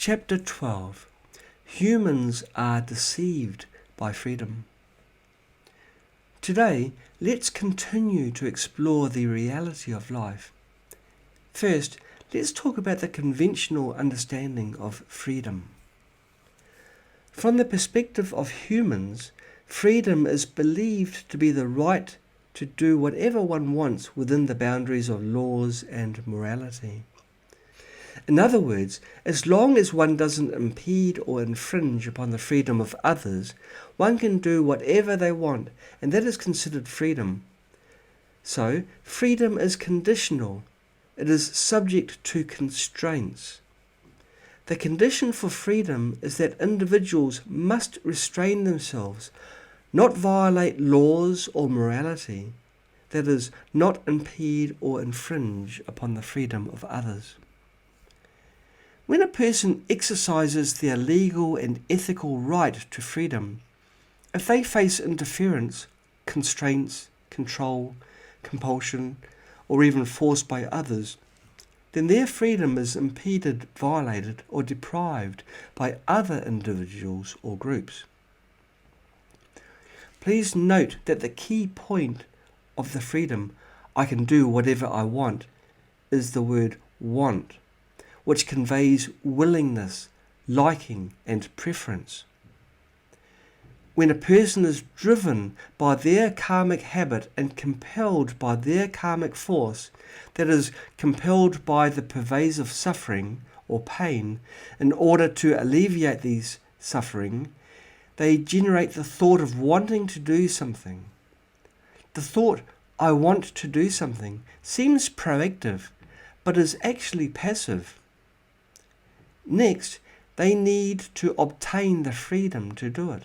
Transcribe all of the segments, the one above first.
Chapter 12. Humans are deceived by freedom. Today, let's continue to explore the reality of life. First, let's talk about the conventional understanding of freedom. From the perspective of humans, freedom is believed to be the right to do whatever one wants within the boundaries of laws and morality. In other words, as long as one doesn't impede or infringe upon the freedom of others, one can do whatever they want, and that is considered freedom. So, freedom is conditional. It is subject to constraints. The condition for freedom is that individuals must restrain themselves, not violate laws or morality, that is, not impede or infringe upon the freedom of others. When a person exercises their legal and ethical right to freedom, if they face interference, constraints, control, compulsion, or even force by others, then their freedom is impeded, violated, or deprived by other individuals or groups. Please note that the key point of the freedom, I can do whatever I want, is the word want, which conveys willingness, liking, and preference. When a person is driven by their karmic habit and compelled by their karmic force, that is, compelled by the pervasive suffering or pain, in order to alleviate these suffering, they generate the thought of wanting to do something. The thought, I want to do something, seems proactive, but is actually passive. Next, they need to obtain the freedom to do it.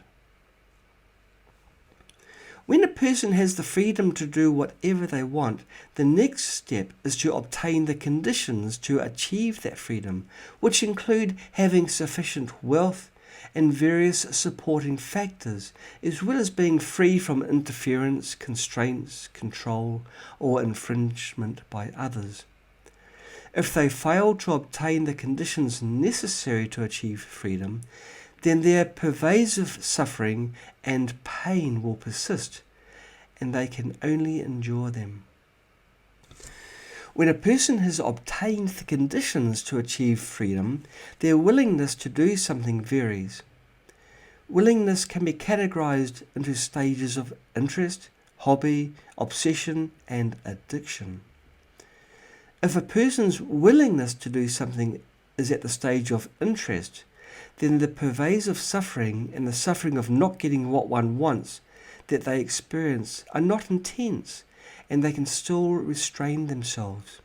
When a person has the freedom to do whatever they want, the next step is to obtain the conditions to achieve that freedom, which include having sufficient wealth and various supporting factors, as well as being free from interference, constraints, control, or infringement by others. If they fail to obtain the conditions necessary to achieve freedom, then their pervasive suffering and pain will persist, and they can only endure them. When a person has obtained the conditions to achieve freedom, their willingness to do something varies. Willingness can be categorized into stages of interest, hobby, obsession, and addiction. If a person's willingness to do something is at the stage of interest, then the pervasive suffering and the suffering of not getting what one wants that they experience are not intense, and they can still restrain themselves.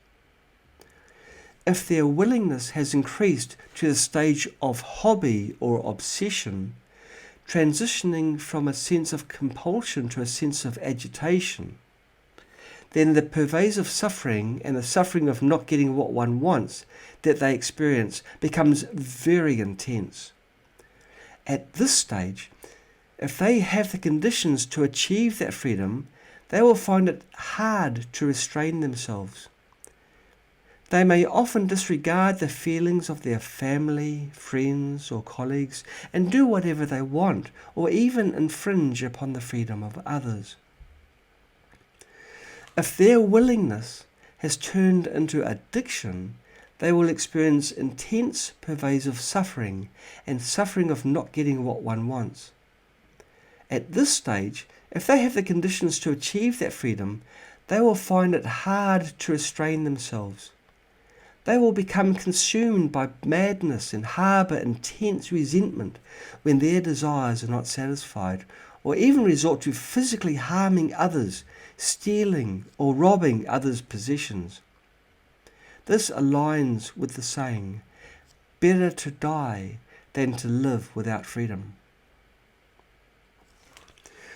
If their willingness has increased to the stage of hobby or obsession, transitioning from a sense of compulsion to a sense of agitation, then the pervasive suffering and the suffering of not getting what one wants that they experience becomes very intense. At this stage, if they have the conditions to achieve that freedom, they will find it hard to restrain themselves. They may often disregard the feelings of their family, friends, or colleagues and do whatever they want, or even infringe upon the freedom of others. If their willingness has turned into addiction, they will experience intense, pervasive suffering and suffering of not getting what one wants. At this stage, if they have the conditions to achieve that freedom, they will find it hard to restrain themselves. They will become consumed by madness and harbour intense resentment when their desires are not satisfied, or even resort to physically harming others, stealing or robbing others' possessions. This aligns with the saying, better to die than to live without freedom.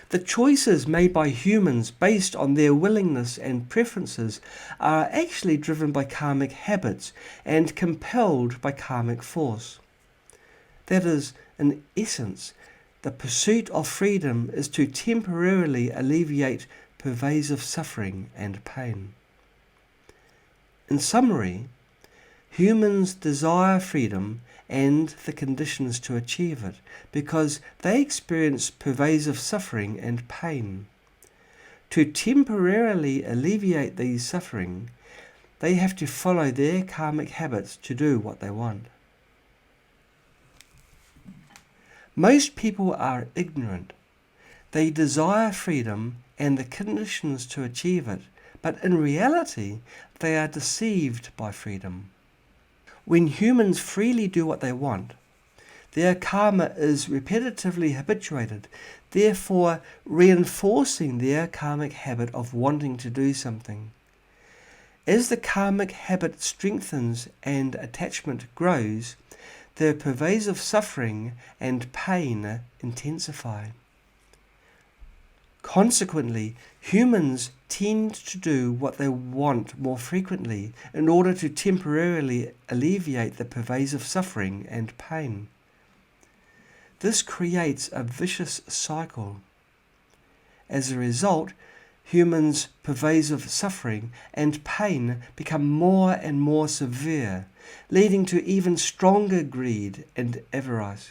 The choices made by humans based on their willingness and preferences are actually driven by karmic habits and compelled by karmic force. That is, in essence, the pursuit of freedom is to temporarily alleviate pervasive suffering and pain. In summary, Humans desire freedom and the conditions to achieve it because they experience pervasive suffering and pain. To temporarily alleviate these suffering, they have to follow their karmic habits to do what they want. Most people are ignorant. They desire freedom and the conditions to achieve it, but in reality, they are deceived by freedom. When humans freely do what they want, their karma is repetitively habituated, therefore reinforcing their karmic habit of wanting to do something. As the karmic habit strengthens and attachment grows, the pervasive suffering and pain intensify. Consequently, humans tend to do what they want more frequently in order to temporarily alleviate the pervasive suffering and pain. This creates a vicious cycle. As a result, humans' pervasive suffering and pain become more and more severe, leading to even stronger greed and avarice.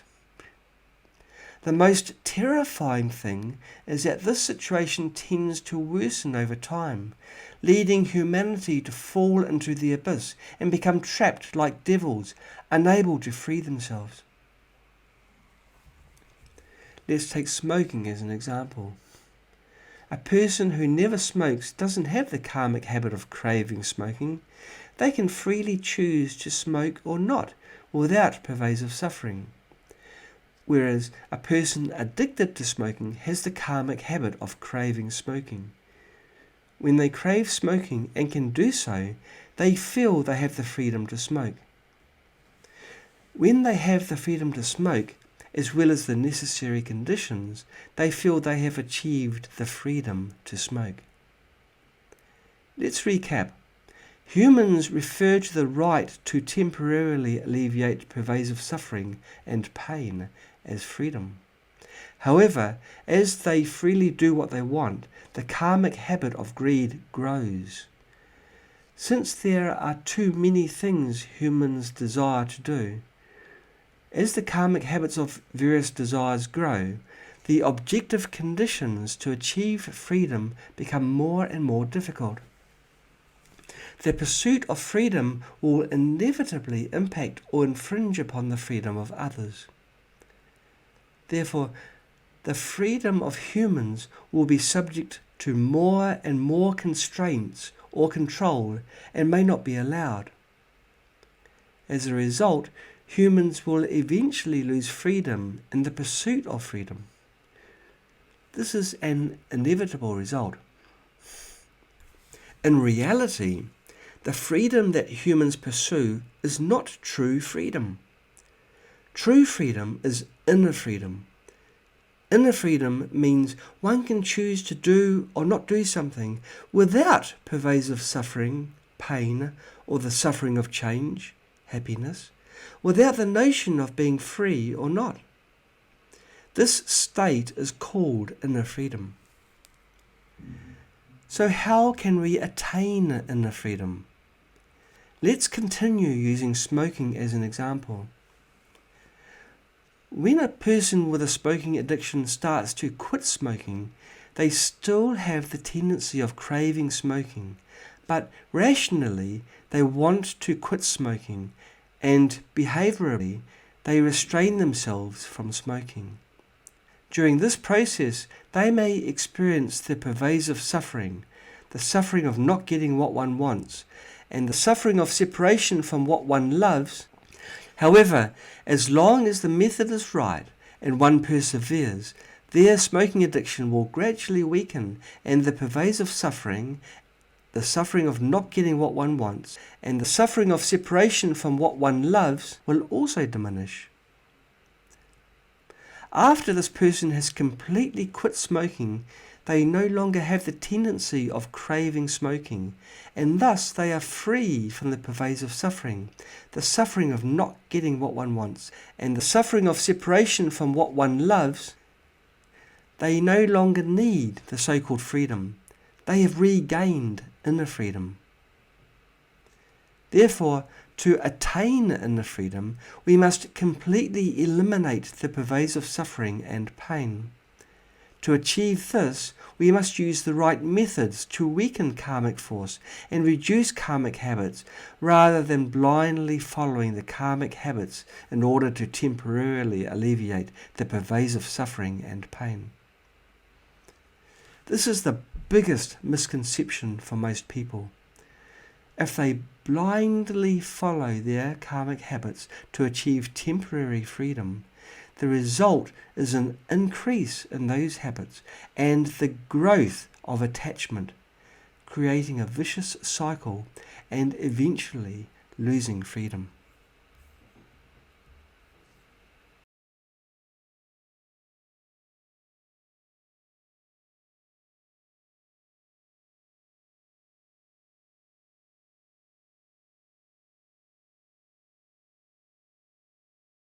The most terrifying thing is that this situation tends to worsen over time, leading humanity to fall into the abyss and become trapped like devils, unable to free themselves. Let's take smoking as an example. A person who never smokes doesn't have the karmic habit of craving smoking. They can freely choose to smoke or not without pervasive suffering. Whereas a person addicted to smoking has the karmic habit of craving smoking. When they crave smoking and can do so, they feel they have the freedom to smoke. When they have the freedom to smoke, as well as the necessary conditions, they feel they have achieved the freedom to smoke. Let's recap. Humans refer to the right to temporarily alleviate pervasive suffering and pain as freedom. However, as they freely do what they want, the karmic habit of greed grows. Since there are too many things humans desire to do, as the karmic habits of various desires grow, the objective conditions to achieve freedom become more and more difficult. The pursuit of freedom will inevitably impact or infringe upon the freedom of others. Therefore, the freedom of humans will be subject to more and more constraints or control and may not be allowed. As a result, humans will eventually lose freedom in the pursuit of freedom. This is an inevitable result. In reality, the freedom that humans pursue is not true freedom. True freedom is inner freedom. Inner freedom means one can choose to do or not do something without pervasive suffering, pain, or the suffering of change, happiness, without the notion of being free or not. This state is called inner freedom. So how can we attain inner freedom? Let's continue using smoking as an example. When a person with a smoking addiction starts to quit smoking, they still have the tendency of craving smoking, but rationally they want to quit smoking, and behaviorally they restrain themselves from smoking. During this process, they may experience the pervasive suffering, the suffering of not getting what one wants, and the suffering of separation from what one loves. However, as long as the method is right and one perseveres, their smoking addiction will gradually weaken, and the pervasive suffering, the suffering of not getting what one wants, and the suffering of separation from what one loves will also diminish. After this person has completely quit smoking, they no longer have the tendency of craving smoking, and thus they are free from the pervasive suffering, the suffering of not getting what one wants, and the suffering of separation from what one loves. They no longer need the so-called freedom. They have regained inner freedom. Therefore, to attain inner freedom, we must completely eliminate the pervasive suffering and pain. To achieve this, we must use the right methods to weaken karmic force and reduce karmic habits, rather than blindly following the karmic habits in order to temporarily alleviate the pervasive suffering and pain. This is the biggest misconception for most people. If they blindly follow their karmic habits to achieve temporary freedom, the result is an increase in those habits and the growth of attachment, creating a vicious cycle and eventually losing freedom.